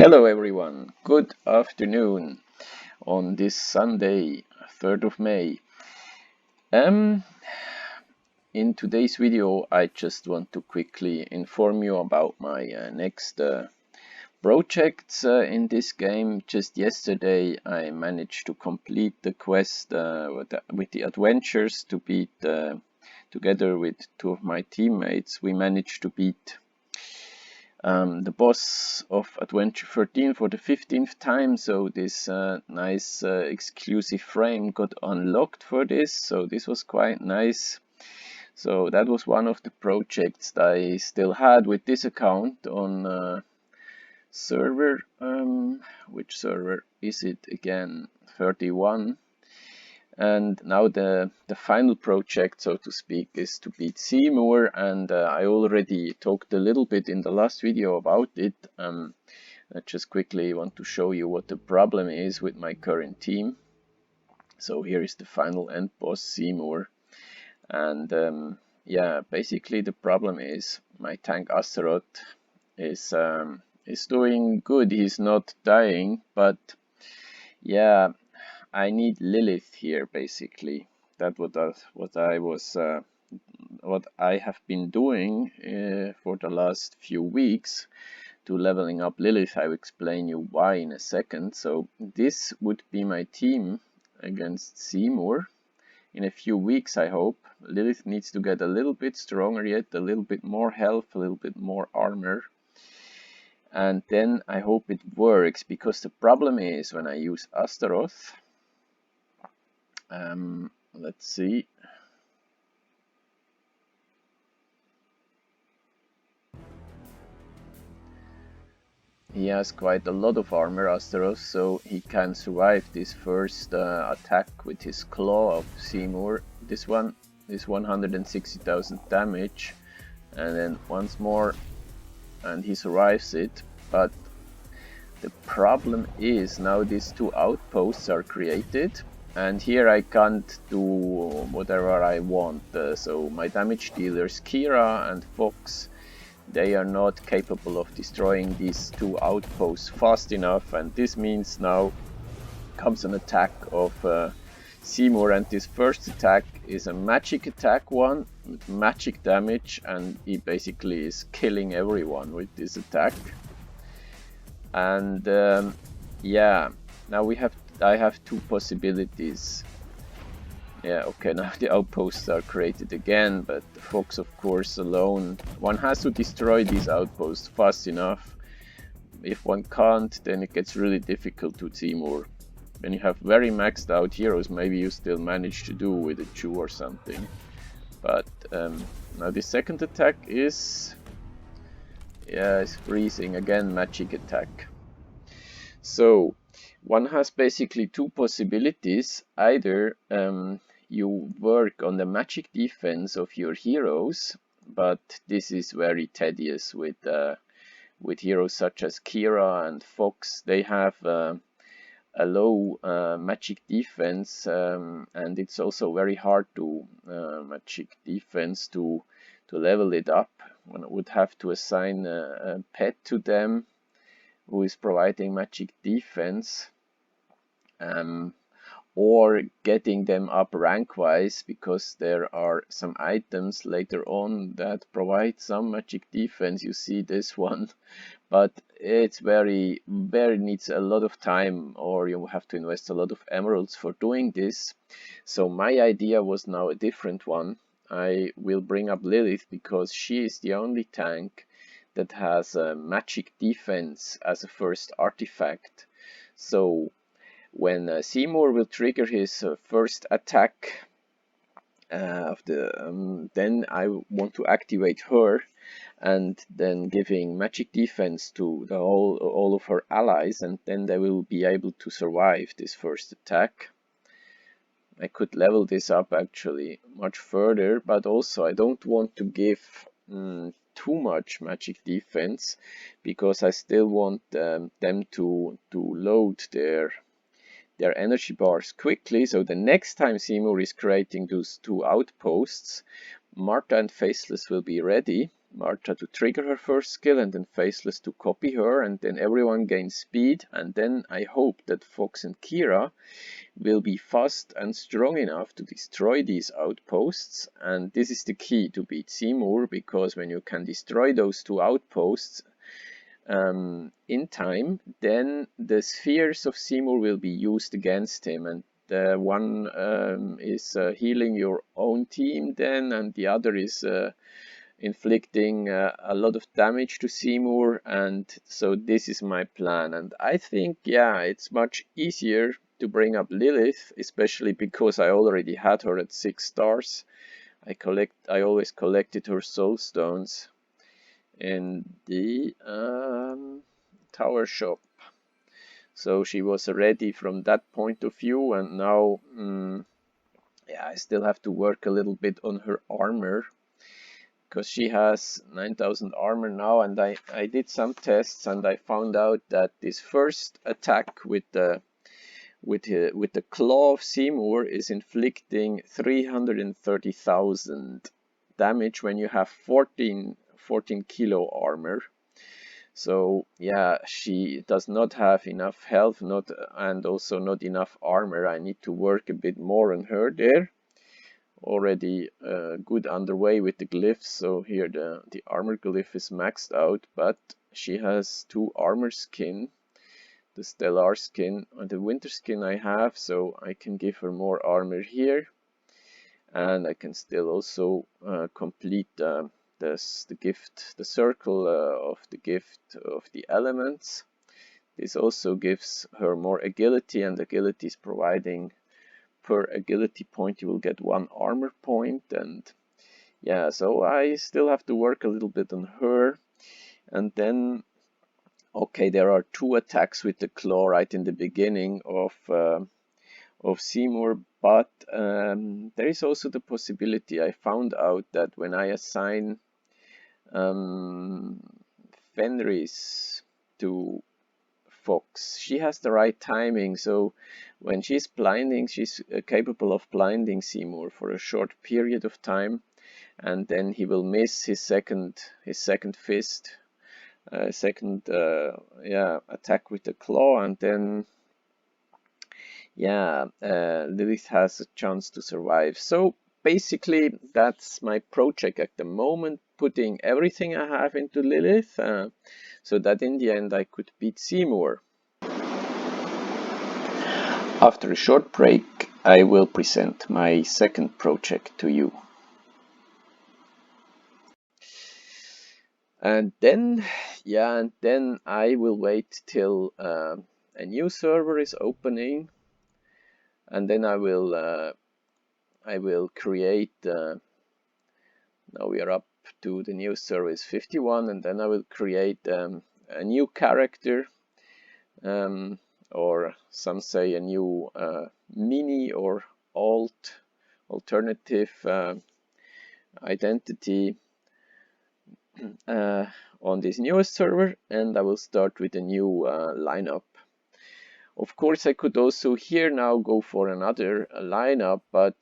Hello everyone, good afternoon on this Sunday, 3rd of May. In today's video I just want to quickly inform you about my next projects in this game. Just yesterday I managed to complete the quest with the adventures to beat, together with two of my teammates, we managed to beat the boss of Adventure 13 for the 15th time, so this nice exclusive frame got unlocked for this, so this was quite nice. So that was one of the projects that I still had with this account on server. Which server is it again? 31. And now the final project, so to speak, is to beat Seymour, and I already talked a little bit in the last video about it. I just quickly want to show you what the problem is with my current team. So here is the final end boss, Seymour, and yeah, basically the problem is my tank Astaroth is doing good. He's not dying, but yeah, I need Lilith here, basically. That's what I have been doing for the last few weeks to leveling up Lilith. I will explain you why in a second. So this would be my team against Seymour in a few weeks, I hope. Lilith needs to get a little bit stronger yet, a little bit more health, a little bit more armor. And then I hope it works, because the problem is when I use Astaroth, let's see. He has quite a lot of armor, Astaroth, so he can survive this first attack with his claw of Seymour. This one is 160,000 damage, and then once more, and he survives it. But the problem is now these two outposts are created, and here I can't do whatever I want. So my damage dealers Kira and Fox, they are not capable of destroying these two outposts fast enough, and this means now comes an attack of Seymour, and this first attack is a magic attack one with magic damage, and he basically is killing everyone with this attack. And yeah, now I have two possibilities. Yeah, okay, now the outposts are created again, but the Fox, of course, alone. One has to destroy these outposts fast enough. If one can't, then it gets really difficult to Seymour. When you have very maxed out heroes, maybe you still manage to do with a Chew or something. But now the second attack is... yeah, it's freezing again, magic attack. So one has basically two possibilities. Either you work on the magic defense of your heroes, but this is very tedious with heroes such as Kira and Fox. They have a low magic defense, and it's also very hard to magic defense to level it up. One would have to assign a pet to them who is providing magic defense, or getting them up rank wise, because there are some items later on that provide some magic defense. You see this one, but it's very needs a lot of time, or you have to invest a lot of emeralds for doing this. So my idea was now a different one. I will bring up Lilith because she is the only tank that has a magic defense as a first artifact. So when Seymour will trigger his first attack of the, then I want to activate her, and then giving magic defense to the all of her allies, and then they will be able to survive this first attack. I could level this up actually much further, but also I don't want to give too much magic defense, because I still want them to load their energy bars quickly. So the next time Seymour is creating those two outposts, Marta and Faceless will be ready, Marta to trigger her first skill, and then Faceless to copy her, and then everyone gains speed, and then I hope that Fox and Kira will be fast and strong enough to destroy these outposts, and this is the key to beat Seymour, because when you can destroy those two outposts in time, then the spheres of Seymour will be used against him, and one is healing your own team then, and the other is inflicting a lot of damage to Seymour. And so this is my plan, and I think, yeah, it's much easier to bring up Lilith, especially because I already had her at 6 stars. I always collected her soul stones in the tower shop, so she was ready from that point of view. And now yeah, I still have to work a little bit on her armor, because she has 9,000 armor now, and I did some tests and I found out that this first attack with the claw of Seymour is inflicting 330,000 damage when you have 14 kilo armor. So yeah, she does not have enough health, and also not enough armor. I need to work a bit more on her there. Already good underway with the glyphs. So here the armor glyph is maxed out, but she has 2 armor skin, the stellar skin and the winter skin I have, so I can give her more armor here, and I can still also complete the circle of the gift of the elements. This also gives her more agility, and agility is providing, per agility point you will get 1 armor point. And yeah, so I still have to work a little bit on her. And then okay, there are 2 attacks with the claw right in the beginning of Seymour, but there is also the possibility, I found out, that when I assign Fenris to Fox, she has the right timing, so when she's blinding, she's capable of blinding Seymour for a short period of time, and then he will miss his second fist, attack with the claw, and then yeah, Lilith has a chance to survive. So basically that's my project at the moment, putting everything I have into Lilith, so that in the end I could beat Seymour. After a short break, I will present my second project to you. And then, yeah, I will wait till a new server is opening, and then I will create. Now we are up to the new server is 51, and then I will create a new character, or some say a new mini or alternative identity on this newest server, and I will start with a new lineup. Of course, I could also here now go for another lineup, but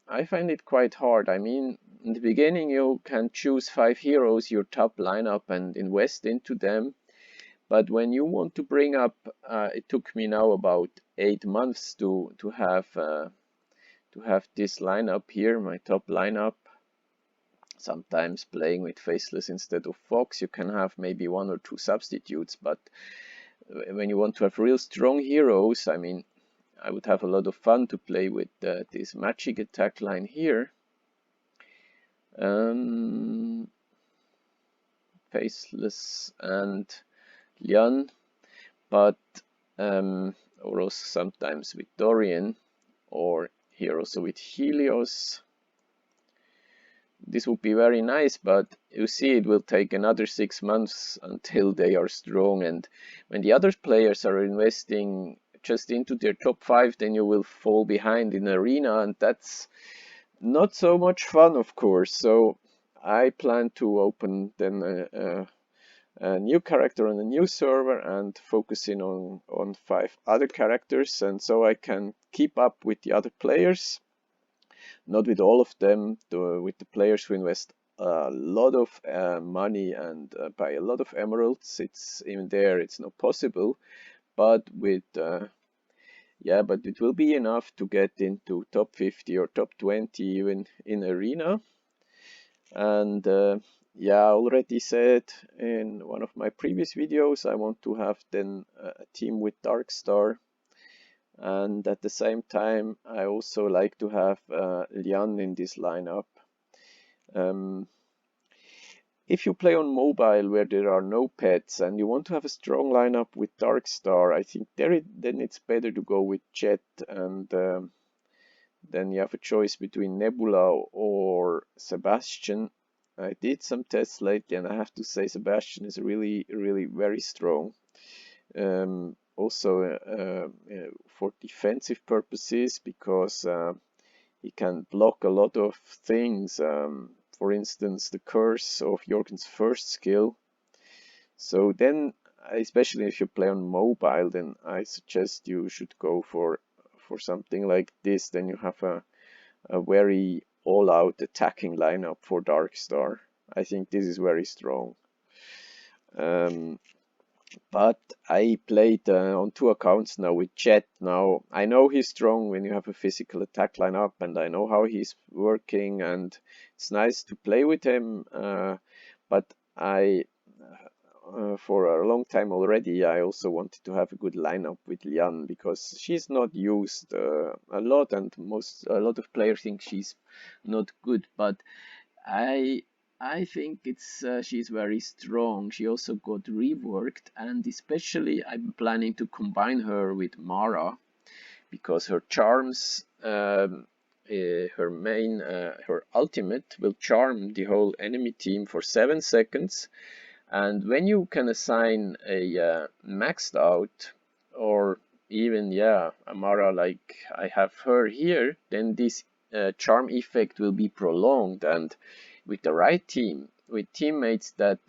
I find it quite hard. I mean, in the beginning you can choose 5 heroes, your top lineup, and invest into them. But when you want to bring up, it took me now about 8 months to have this lineup here, my top lineup. Sometimes playing with Faceless instead of Fox, you can have maybe 1 or 2 substitutes, but when you want to have real strong heroes, I mean, I would have a lot of fun to play with this magic attack line here. Faceless and Lian, but or also sometimes with Dorian, or here also with Helios. This would be very nice, but you see, it will take another 6 months until they are strong, and when the other players are investing just into their top 5, then you will fall behind in arena, and that's not so much fun, of course. So I plan to open then a new character on a new server and focusing on 5 other characters, and so I can keep up with the other players. Not with all of them, with the players who invest a lot of money and buy a lot of emeralds. It's even there, it's not possible, but with yeah, but it will be enough to get into top 50 or top 20 even in arena. And yeah, I already said in one of my previous videos I want to have then a team with Darkstar, and at the same time I also like to have Lian in this lineup. Um, if you play on mobile where there are no pets and you want to have a strong lineup with Darkstar, I think then it's better to go with Jet, and then you have a choice between Nebula or Sebastian. I did some tests lately and I have to say Sebastian is really, really very strong. Also for defensive purposes, because he can block a lot of things. For instance, the curse of Jorgen's first skill. So then, especially if you play on mobile, then I suggest you should go for something like this. Then you have a very all-out attacking lineup for Darkstar. I think this is very strong. But I played on 2 accounts now with Jet. Now I know he's strong when you have a physical attack lineup, and I know how he's working, and it's nice to play with him. But I, for a long time already, I also wanted to have a good lineup with Lian, because she's not used a lot, and a lot of players think she's not good. But I think it's she's very strong. She also got reworked, and especially I'm planning to combine her with Mara, because her charms, her ultimate will charm the whole enemy team for 7 seconds. And when you can assign a maxed out, or even a Mara like I have her here, then this charm effect will be prolonged. And with the right team, with teammates that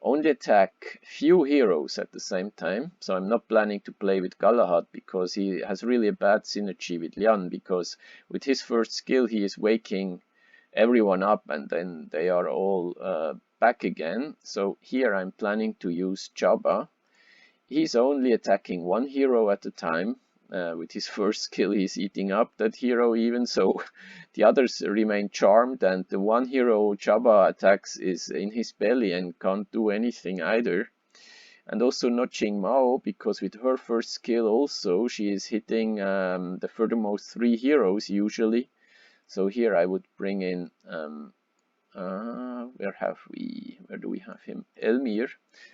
only attack few heroes at the same time. So I'm not planning to play with Galahad, because he has really a bad synergy with Lian, because with his first skill he is waking everyone up and then they are all back again. So here I'm planning to use Jabba. He's only attacking 1 hero at a time. With his first skill he's eating up that hero even, so the others remain charmed, and the 1 hero Jabba attacks is in his belly and can't do anything either. And also not Jing Mao, because with her first skill also she is hitting the furthermost 3 heroes usually. So here I would bring in where do we have him? Elmir,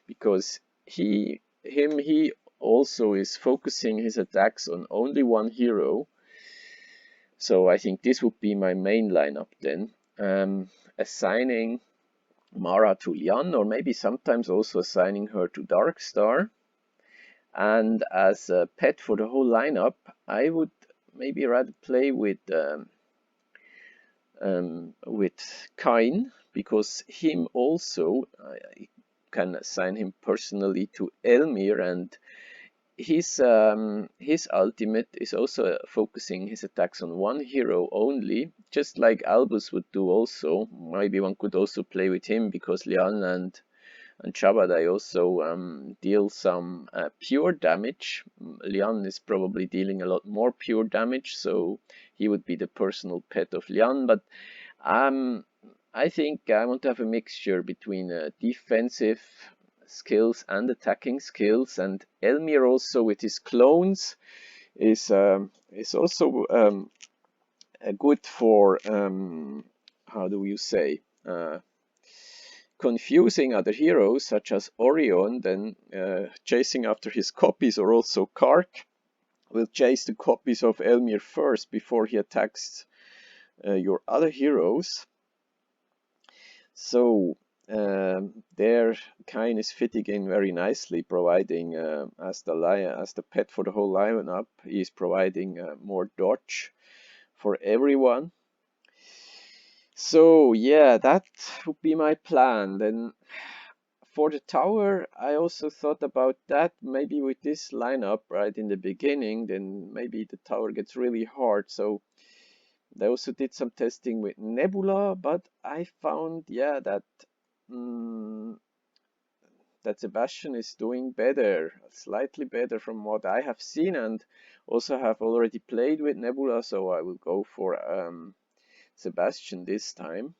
because he also is focusing his attacks on only 1 hero. So I think this would be my main lineup then. Assigning Mara to Lian, or maybe sometimes also assigning her to Darkstar. And as a pet for the whole lineup, I would maybe rather play with Kain, because him also I can assign him personally to Elmir, and his ultimate is also focusing his attacks on 1 hero only, just like Albus would do also. Maybe one could also play with him, because Lian and Jabba also deal some pure damage. Lian is probably dealing a lot more pure damage, so he would be the personal pet of Lian. But I think I want to have a mixture between defensive skills and attacking skills, and Elmir also with his clones is also good for how do you say, confusing other heroes such as Orion, then chasing after his copies, or also Kark will chase the copies of Elmir first before he attacks your other heroes. So there Kain is fitting in very nicely, providing as the pet for the whole lineup. He is providing more dodge for everyone. So yeah, that would be my plan. Then for the tower, I also thought about that. Maybe with this lineup right in the beginning, then maybe the tower gets really hard. So They also did some testing with Nebula, but I found, yeah, that that Sebastian is doing better, slightly better from what I have seen, and also have already played with Nebula, so I will go for Sebastian this time.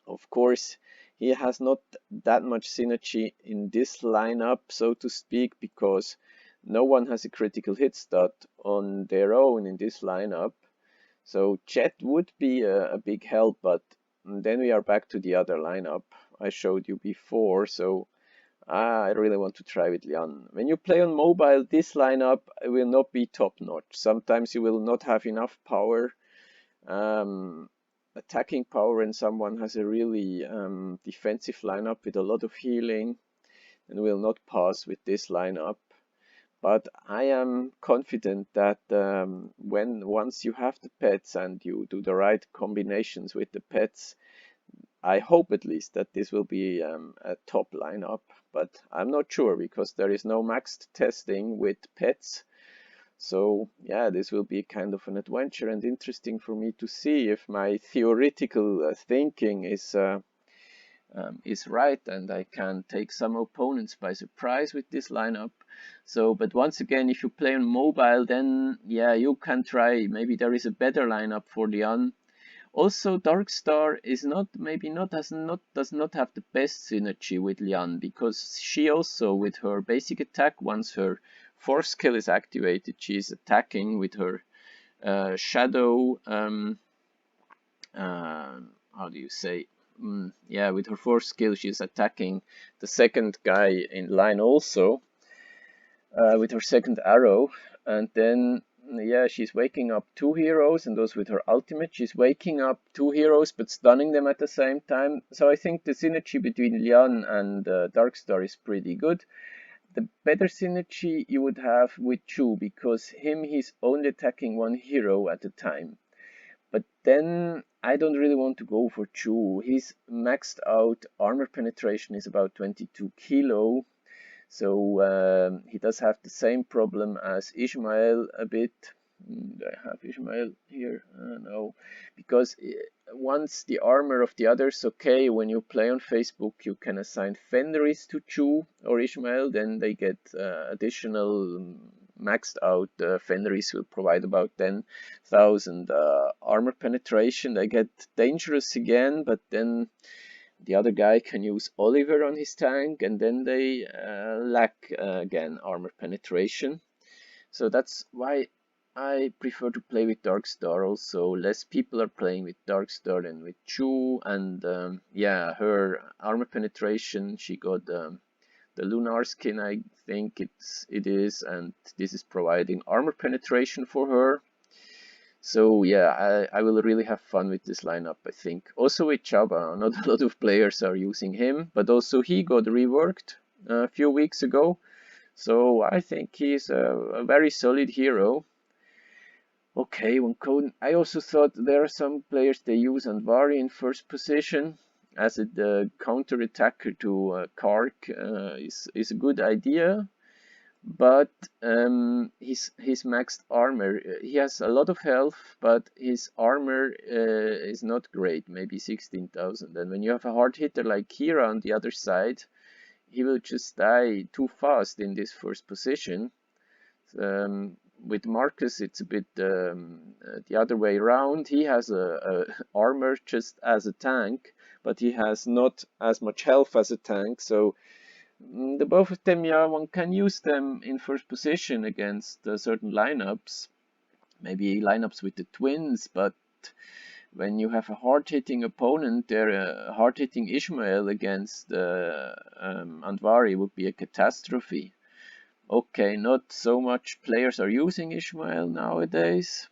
Of course, he has not that much synergy in this lineup, so to speak, because no one has a critical hit stat on their own in this lineup. So Jet would be a big help, but then we are back to the other lineup I showed you before. So I really want to try with Lian. When you play on mobile, this lineup will not be top notch. Sometimes you will not have enough power, attacking power, and someone has a really defensive lineup with a lot of healing and will not pass with this lineup. But I am confident that once you have the pets and you do the right combinations with the pets, I hope at least that this will be a top lineup. But I'm not sure because there is no maxed testing with pets. So yeah, this will be kind of an adventure and interesting for me to see if my theoretical thinking is right, and I can take some opponents by surprise with this lineup. So, but once again, if you play on mobile, then yeah, you can try. Maybe there is a better lineup for Lian. Also, Darkstar is not does not have the best synergy with Lian, because she also with her basic attack, once her force skill is activated, she is attacking with her shadow. How do you say? Yeah, with her force skill, she's attacking the second guy in line also with her second arrow, and then yeah, she's waking up two heroes, and those with her ultimate, she's waking up two heroes but stunning them at the same time. So I think the synergy between Lian and Darkstar is pretty good. The better synergy you would have with Chu, because he's only attacking one hero at a time. But then I don't really want to go for Chu. His maxed out armor penetration is about 22 kilo. So he does have the same problem as Ishmael a bit. Do I have Ishmael here? No, because once the armor of the others, okay, when you play on Facebook, you can assign Fenris to Chu or Ishmael, then they get additional maxed out. Fenris will provide about 10,000 armor penetration. They get dangerous again, but then the other guy can use Oliver on his tank, and then they lack again armor penetration. So that's why I prefer to play with Darkstar. Also, less people are playing with Darkstar than with Chu, and yeah, her armor penetration, she got the Lunar skin, I think it is, and this is providing armor penetration for her. So yeah, I will really have fun with this lineup, I think. Also with Chaba, not a lot of players are using him, but also he got reworked a few weeks ago. So I think he's a very solid hero. Okay, one code. I also thought there are some players they use Andvari in first position as a counter attacker to Kark is a good idea. But his maxed armor, he has a lot of health, but his armor is not great, maybe 16,000. And when you have a hard hitter like Kira on the other side, he will just die too fast in this first position. With Marcus, it's a bit the other way around. He has a armor just as a tank, but he has not as much health as a tank, so the both of them, yeah, one can use them in first position against certain lineups, maybe lineups with the twins, but when you have a hard-hitting opponent, a hard-hitting Ishmael against Andvari would be a catastrophe. Okay, not so much players are using Ishmael nowadays.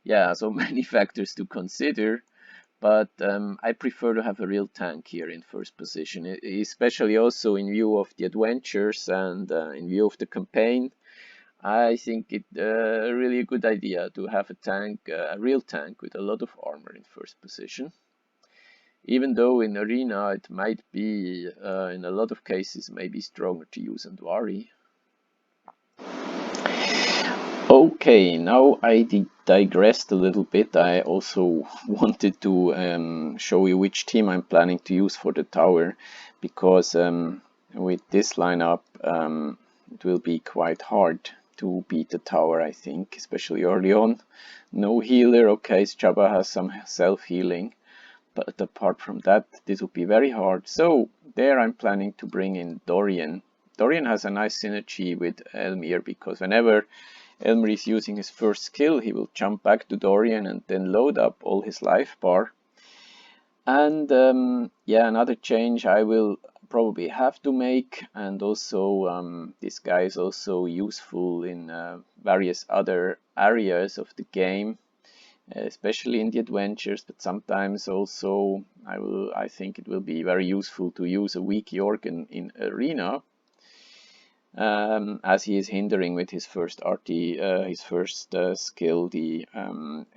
Yeah, so many factors to consider. But I prefer to have a real tank here in first position, especially also in view of the adventures and in view of the campaign. I think it really a good idea to have a tank, a real tank with a lot of armor in first position. Even though in arena it might be, in a lot of cases, maybe stronger to use Andvari. Okay, now I digressed a little bit. I also wanted to show you which team I'm planning to use for the tower, because with this lineup it will be quite hard to beat the tower, I think, especially early on. No healer. Okay, Jabba has some self-healing, but apart from that, this will be very hard. So there I'm planning to bring in Dorian. Dorian has a nice synergy with Elmir, because whenever Elmir is using his first skill, he will jump back to Dorian and then load up all his life bar. And yeah, another change I will probably have to make, and also this guy is also useful in various other areas of the game, especially in the adventures, but sometimes also I think it will be very useful to use a weak Jorgen in arena, as he is hindering with his first skill, the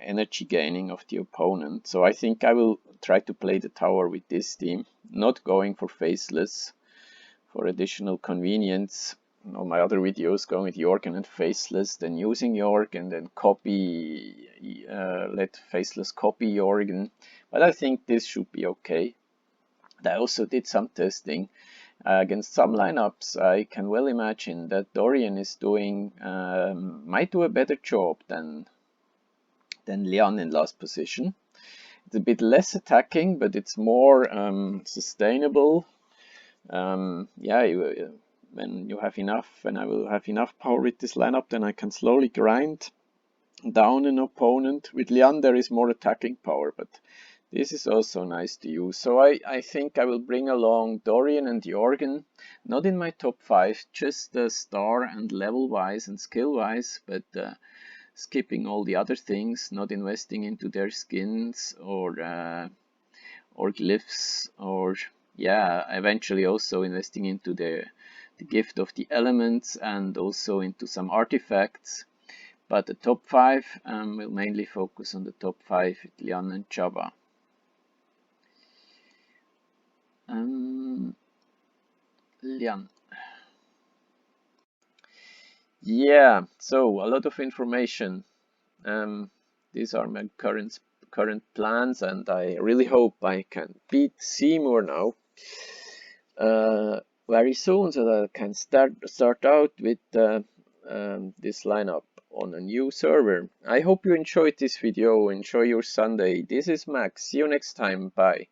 energy gaining of the opponent. So I think I will try to play the tower with this team, not going for faceless for additional convenience. All my other videos going with Jorgen and faceless, then using Jorgen, then copy, let faceless copy Jorgen. But I think this should be okay. I also did some testing against some lineups. I can well imagine that Dorian is doing might do a better job than Lian in last position. It's a bit less attacking, but it's more sustainable. Yeah, when I will have enough power with this lineup, then I can slowly grind down an opponent. With Lian there is more attacking power, but this is also nice to use. So I think I will bring along Dorian and Jorgen, not in my top 5, just star and level wise and skill wise, but skipping all the other things, not investing into their skins or glyphs, or yeah, eventually also investing into the gift of the elements and also into some artifacts. But the top 5 will mainly focus on the top 5 with Lian and Jabba. Lian. Yeah, so a lot of information. These are my current plans, and I really hope I can beat Seymour now very soon, so that I can start out with this lineup on a new server. I hope you enjoyed this video. Enjoy your Sunday. This is Max. See you next time. Bye.